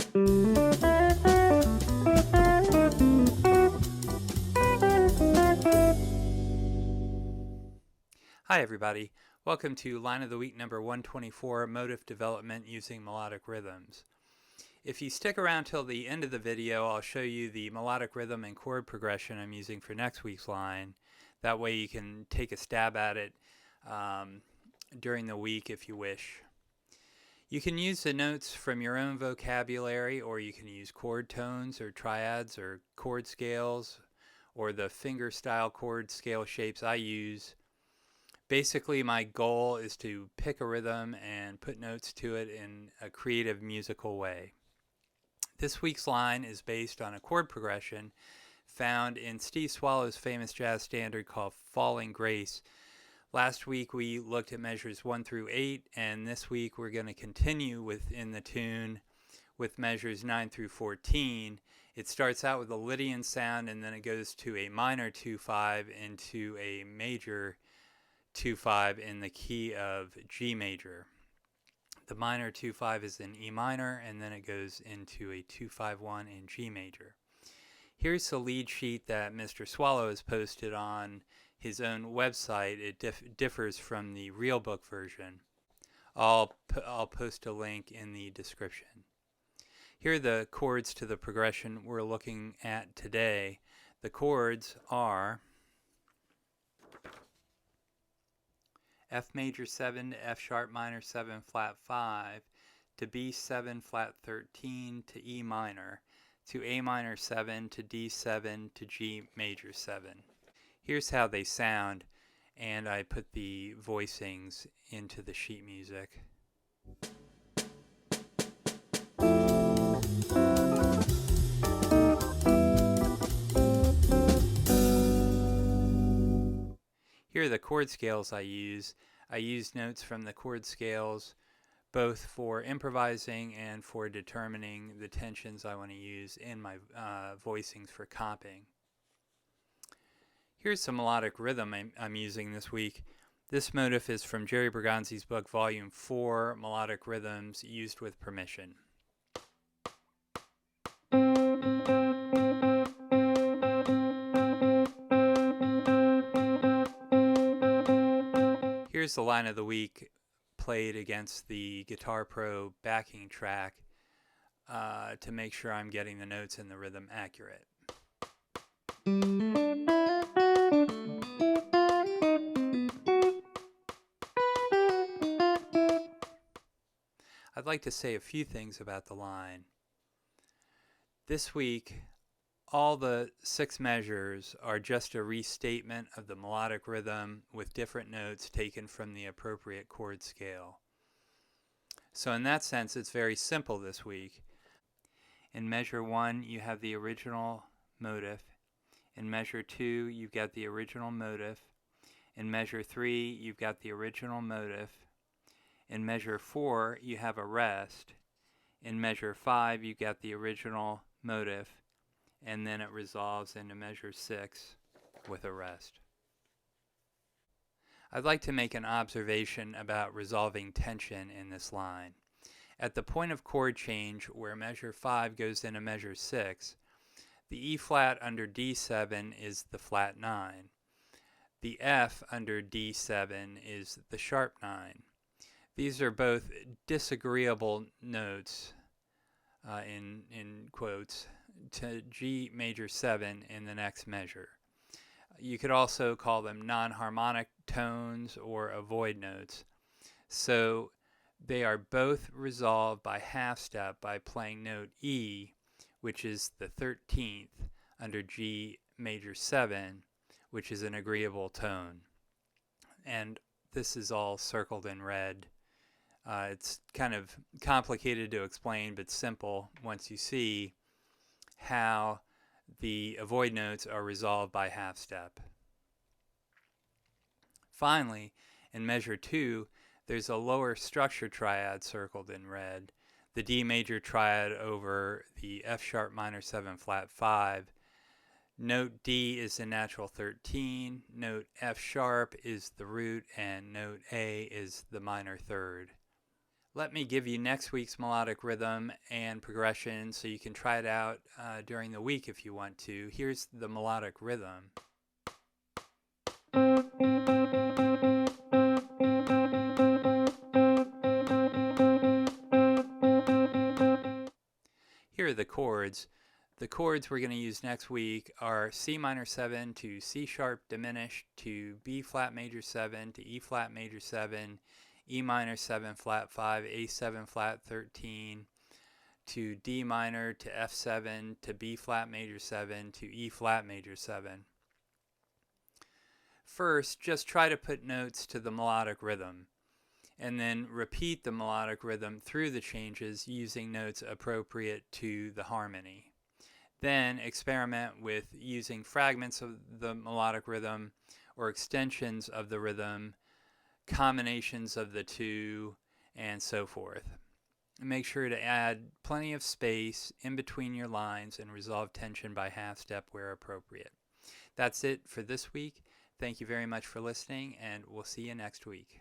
Hi everybody, welcome to Line of the Week number 124, Motif Development Using Melodic Rhythms. If you stick around till the end of the video, I'll show you the melodic rhythm and chord progression I'm using for next week's line. That way you can take a stab at it during the week if you wish. You can use the notes from your own vocabulary, or you can use chord tones or triads or chord scales or the finger style chord scale shapes I use. Basically, my goal is to pick a rhythm and put notes to it in a creative musical way. This week's line is based on a chord progression found in Steve Swallow's famous jazz standard called Falling Grace. Last week we looked at measures 1 through 8, and this week we're going to continue within the tune with measures 9 through 14. It starts out with a Lydian sound, and then it goes to a minor 2-5 into a major 2-5 in the key of G major. The minor 2-5 is in E minor, and then it goes into a 2-5-1 in G major. Here's the lead sheet that Mr. Swallow has posted on his own website. It differs from the real book version. I'll post a link in the description. Here are the chords to the progression we're looking at today. The chords are F major 7 to F sharp minor 7 flat 5 to B7 flat 13 to E minor to A minor 7 to D7 to G major 7. Here's how they sound, and I put the voicings into the sheet music. Here are the chord scales I use. I use notes from the chord scales both for improvising and for determining the tensions I want to use in my voicings for comping. Here's some melodic rhythm I'm using this week. This motif is from Jerry Bergonzi's book, Volume 4, Melodic Rhythms Used with Permission. Here's the line of the week played against the Guitar Pro backing track to make sure I'm getting the notes and the rhythm accurate. I'd like to say a few things about the line. This week, all the 6 measures are just a restatement of the melodic rhythm with different notes taken from the appropriate chord scale. So in that sense, it's very simple this week. In measure 1, you have the original motif. In measure 2, you've got the original motif. In measure 3, you've got the original motif. In measure 4, you have a rest. In measure 5, you've got the original motif. And then it resolves into measure 6 with a rest. I'd like to make an observation about resolving tension in this line. At the point of chord change where measure 5 goes into measure 6, the E flat under D7 is the flat 9. The F under D7 is the sharp 9. These are both disagreeable notes, in quotes, to G major 7 in the next measure. You could also call them non-harmonic tones or avoid notes. So they are both resolved by half step by playing note E, which is the 13th, under G major 7, which is an agreeable tone. And this is all circled in red. It's kind of complicated to explain, but simple once you see how the avoid notes are resolved by half step. Finally, in measure 2, there's a lower structure triad circled in red, the D major triad over the F sharp minor 7 flat 5. Note D is the natural 13, note F sharp is the root, and note A is the minor third. Let me give you next week's melodic rhythm and progression so you can try it out during the week if you want to. Here's the melodic rhythm. Here are the chords. The chords we're going to use next week are C minor 7 to C sharp diminished to B flat major 7 to E flat major 7, E minor 7 flat 5, A7 flat 13, to D minor to F7 to B flat major 7 to E flat major 7. First, just try to put notes to the melodic rhythm, and then repeat the melodic rhythm through the changes using notes appropriate to the harmony. Then experiment with using fragments of the melodic rhythm or extensions of the rhythm, combinations of the two, and so forth. Make sure to add plenty of space in between your lines and resolve tension by half step where appropriate. That's it for this week. Thank you very much for listening, and we'll see you next week.